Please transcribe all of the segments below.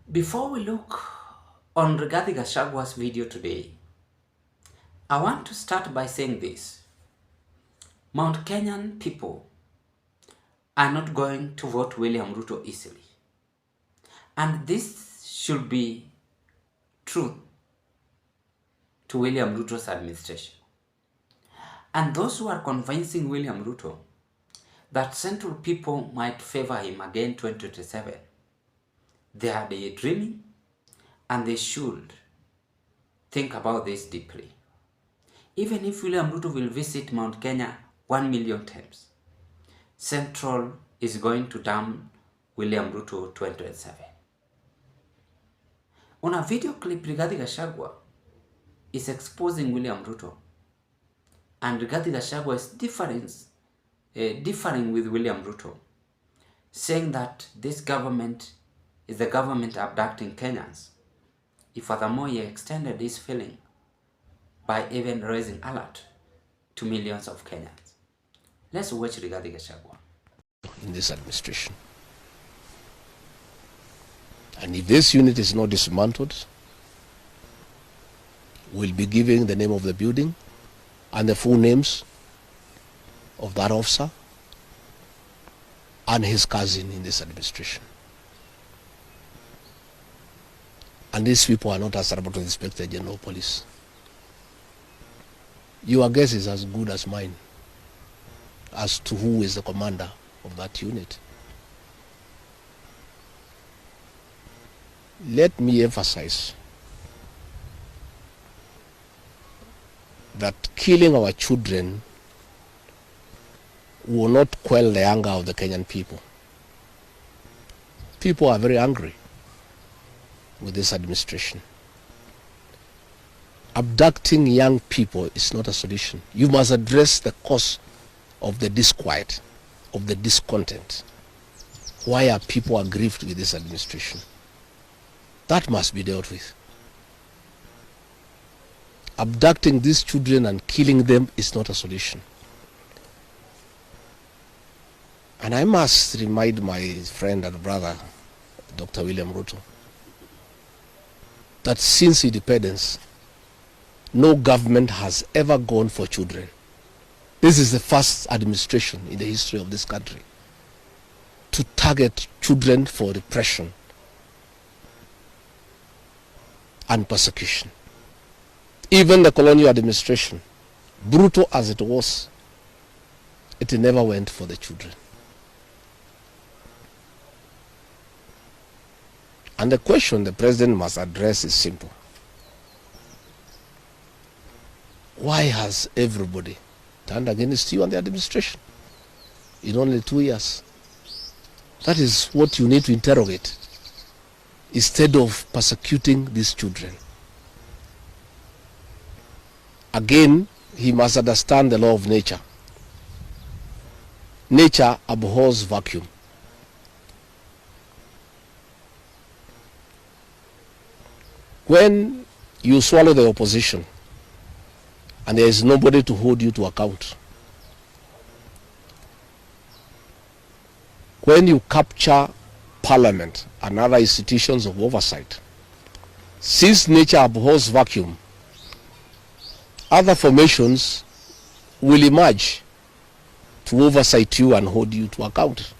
Before we look on Rigathi Gachagua's video today, I want to start by saying this. Mount Kenyan people are not going to vote William Ruto easily. And this should be true to William Ruto's administration. And those who are convincing William Ruto that Central people might favor him again 2027, they are daydreaming and they should think about this deeply. Even if William Ruto will visit Mount Kenya 1 million times, Central is going to damn William Ruto 2027. On a video clip, Rigathi Gachagua is exposing William Ruto, and Rigathi Gachagua is differing with William Ruto, saying that this government is the government abducting Kenyans. If furthermore he extended this feeling by even raising alert to millions of Kenyans. Let's watch Rigathi Gachagua. In this administration. And if this unit is not dismantled, we'll be giving the name of the building and the full names of that officer and his cousin in this administration. And these people are not answerable to the Inspector General of Police. Your guess is as good as mine as to who is the commander of that unit. Let me emphasize that killing our children will not quell the anger of the Kenyan people. People are very angry with this administration. Abducting young people is not a solution. You must address the cause of the disquiet, of the discontent. Why are people aggrieved with this administration? That must be dealt with. Abducting these children and killing them is not a solution. And I must remind my friend and brother, Dr. William Ruto, that since independence, no government has ever gone for children. This is the first administration in the history of this country to target children for repression and persecution. Even the colonial administration, brutal as it was, it never went for the children. And the question the president must address is simple. Why has everybody turned against you and the administration in only 2 years? That is what you need to interrogate, instead of persecuting these children. Again, he must understand the law of nature. Nature abhors vacuum. When you swallow the opposition and there is nobody to hold you to account, when you capture Parliament and other institutions of oversight, since nature abhors vacuum, other formations will emerge to oversight you and hold you to account.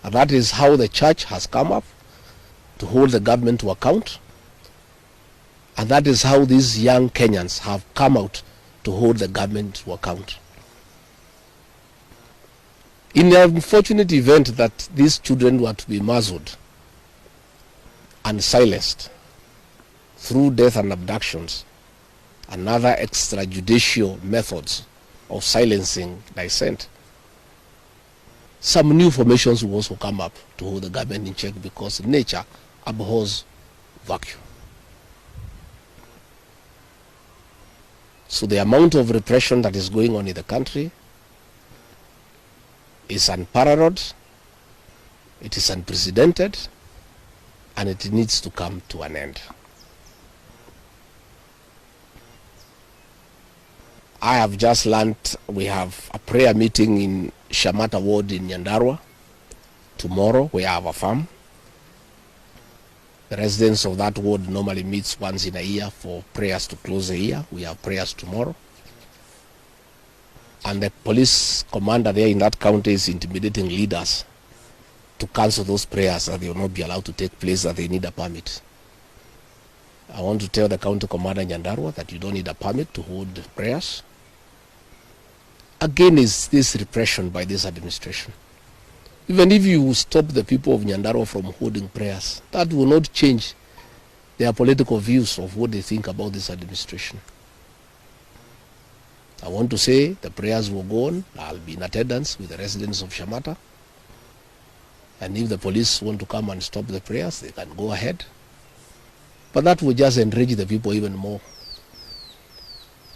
And that is how the church has come up to hold the government to account. And that is how these young Kenyans have come out to hold the government to account. In the unfortunate event that these children were to be muzzled and silenced through death and abductions and other extrajudicial methods of silencing dissent, some new formations will also come up to hold the government in check, because nature abhors vacuum. So the amount of repression that is going on in the country is unparalleled, it is unprecedented, and it needs to come to an end. I have just learned we have a prayer meeting in Shamata Ward in Nyandarua tomorrow, where I have a farm. The residents of that ward normally meets once in a year for prayers to close the year. We have prayers tomorrow. And the police commander there in that county is intimidating leaders to cancel those prayers, that they will not be allowed to take place, that they need a permit. I want to tell the county commander in Nyandarua that you don't need a permit to hold prayers. Again, is this repression by this administration. Even if you stop the people of Nyandarua from holding prayers, that will not change their political views of what they think about this administration. I want to say the prayers will go on. I'll be in attendance with the residents of Shamata. And if the police want to come and stop the prayers, they can go ahead. But that will just enrage the people even more.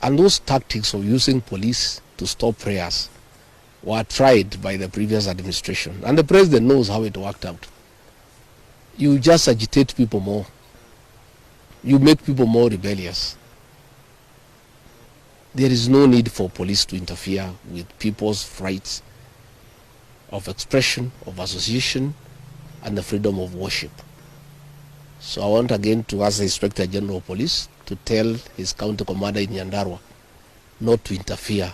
And those tactics of using police to stop prayers were tried by the previous administration. And the president knows how it worked out. You just agitate people more. You make people more rebellious. There is no need for police to interfere with people's rights of expression, of association, and the freedom of worship. So I want again to ask the Inspector General of Police to tell his county commander in Nyandarua not to interfere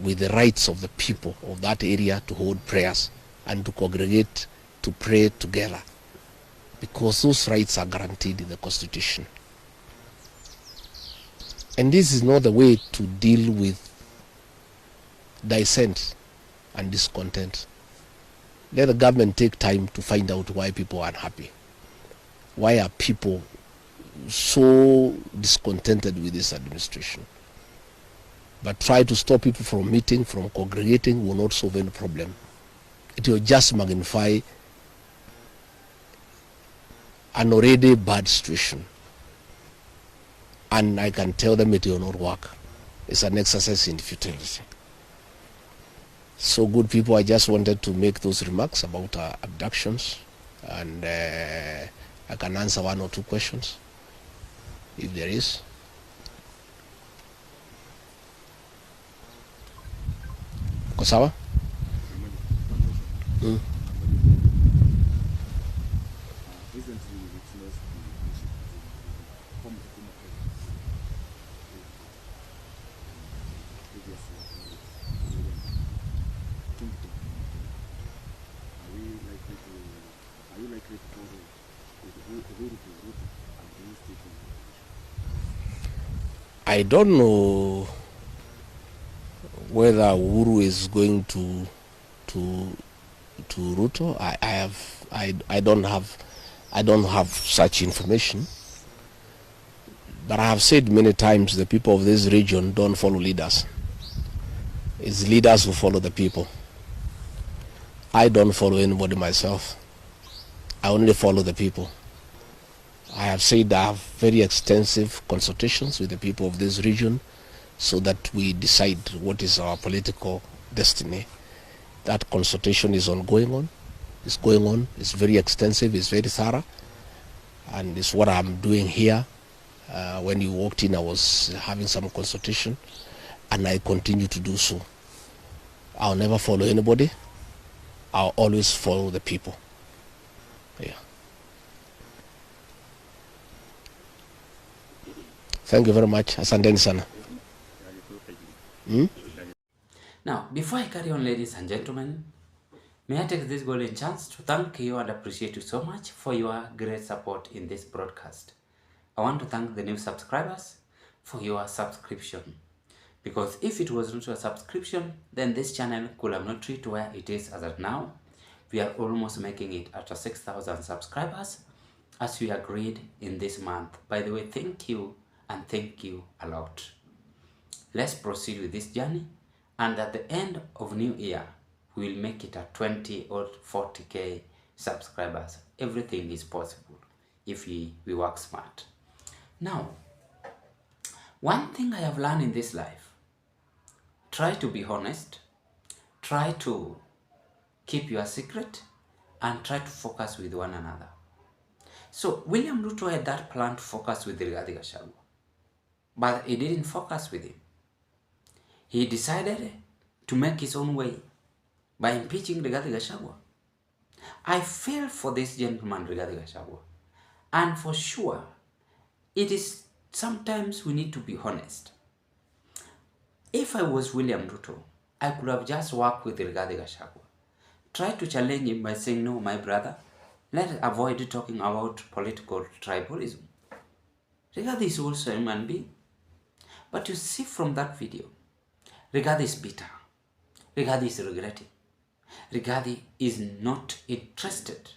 with the rights of the people of that area to hold prayers and to congregate to pray together, because those rights are guaranteed in the Constitution. And this is not the way to deal with dissent and discontent. Let the government take time to find out why people are unhappy. Why are people so discontented with this administration? But try to stop people from meeting, from congregating will not solve any problem. It will just magnify an already bad situation. And I can tell them it will not work. It's an exercise in futility. So good people, I just wanted to make those remarks about abductions, and I can answer one or two questions if there is. Kosawa? I don't know whether Uhuru is going to Ruto. I don't have such information. But I have said many times the people of this region don't follow leaders. It's leaders who follow the people. I don't follow anybody myself. I only follow the people. I have said I have very extensive consultations with the people of this region so that we decide what is our political destiny. That consultation is ongoing. It's going on. It's very extensive. It's very thorough. And it's what I'm doing here. When you walked in, I was having some consultation, and I continue to do so. I'll never follow anybody. I'll always follow the people. Yeah. Thank you very much. Asanteni sana. Now, before I carry on, ladies and gentlemen, may I take this golden chance to thank you and appreciate you so much for your great support in this broadcast. I want to thank the new subscribers for your subscription, because if it was not your subscription, then this channel could have not reached where it is as of now. We are almost making it after 6,000 subscribers as we agreed in this month. By the way, thank you, and thank you a lot. Let's proceed with this journey, and at the end of new year we will make it at 20 or 40k subscribers. Everything is possible if we work smart. Now, one thing I have learned in this life: try to be honest, try to keep your secret, and try to focus with one another. So William Ruto had that plan to focus with Rigathi Gachagua, but he didn't focus with him. He decided to make his own way by impeaching Rigathi Gachagua. I feel for this gentleman, Rigathi Gachagua. And for sure, it is sometimes we need to be honest. If I was William Ruto, I could have just worked with Rigathi Gachagua. Try to challenge him by saying, no, my brother, let's avoid talking about political tribalism. Rigathi is also a human being. But you see from that video, Rigathi is bitter. Rigathi is regretting. Rigathi is not interested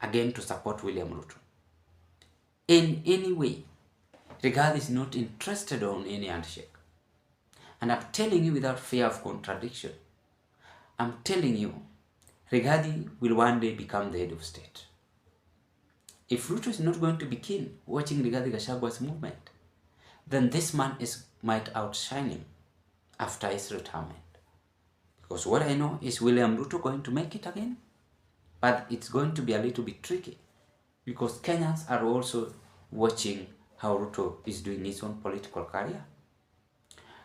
again to support William Ruto. In any way, Rigathi is not interested on any handshake. And I'm telling you without fear of contradiction, I'm telling you, Rigathi will one day become the head of state. If Ruto is not going to be keen watching Rigathi Gachagua's movement, then this man might outshine him after his retirement. Because what I know is William Ruto going to make it again, but it's going to be a little bit tricky because Kenyans are also watching how Ruto is doing his own political career.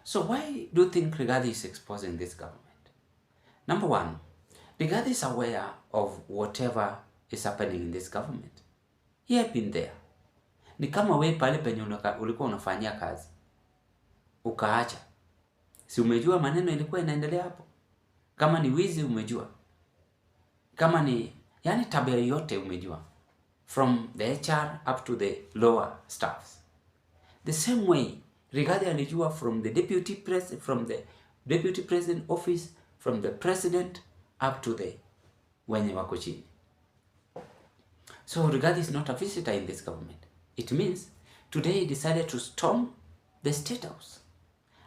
So why do you think Rigathi is exposing this government? Number one, Rigathi is aware of whatever is happening in this government. He had been there. Ni kama we pale penye ulikuwa unafanyia kazi ukaacha, si umejua maneno ilikuwa inaendelea hapo? Kama ni wizi umejua, kama ni yani tabia yote umejua, from the HR up to the lower staffs. The same way Rigathi alijua from the deputy president office, from the president up to the wenye wako chini. So Rigathi is not a visitor in this government. It means today he decided to storm the State House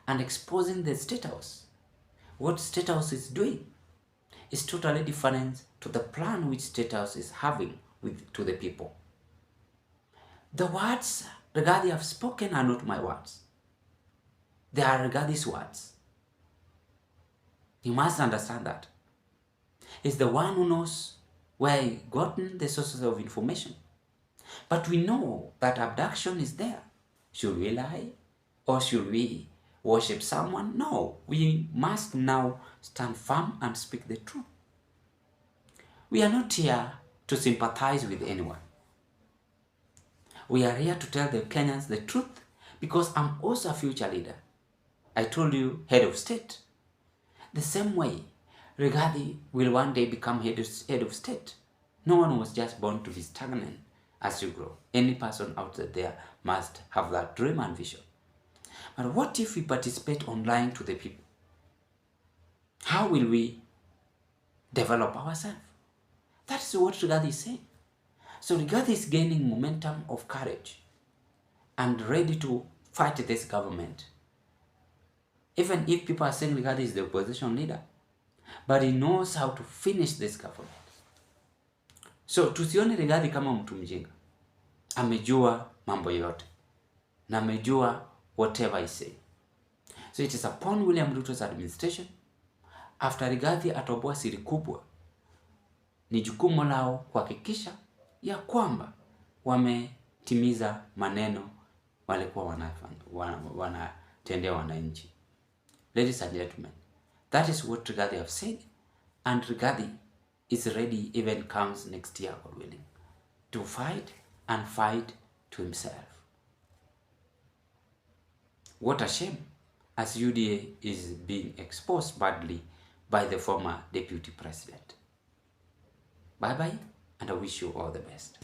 and exposing the State House. What State House is doing is totally different to the plan which State House is having to the people. The words Rigathi have spoken are not my words. They are Rigathi's words. You must understand that. He's the one who knows where he gotten the sources of information. But we know that abduction is there. Should we lie? Or should we worship someone? No, we must now stand firm and speak the truth. We are not here to sympathize with anyone. We are here to tell the Kenyans the truth because I'm also a future leader. I told you, head of state. The same way, Rigathi will one day become head of state. No one was just born to be stagnant as you grow. Any person out there must have that dream and vision. But what if we participate on lying to the people? How will we develop ourselves? That's what Rigathi is saying. So Rigathi is gaining momentum of courage and ready to fight this government. Even if people are saying Rigathi is the opposition leader, but he knows how to finish this government. So tusione Rigathi kama mtu mjinga. Amejua mambo yote na amejua whatever I say. So it is upon William Ruto's administration, after Rigathi atoboa siri kubwa, ni jukumu lao kuhakikisha ya kwamba wametimiza maneno walikuwa wanatendea wananchi. Ladies and gentlemen, that is what Rigathi have said, and Rigathi is ready, even comes next year, God willing, to fight and fight to himself. What a shame, as UDA is being exposed badly by the former deputy president. Bye-bye, and I wish you all the best.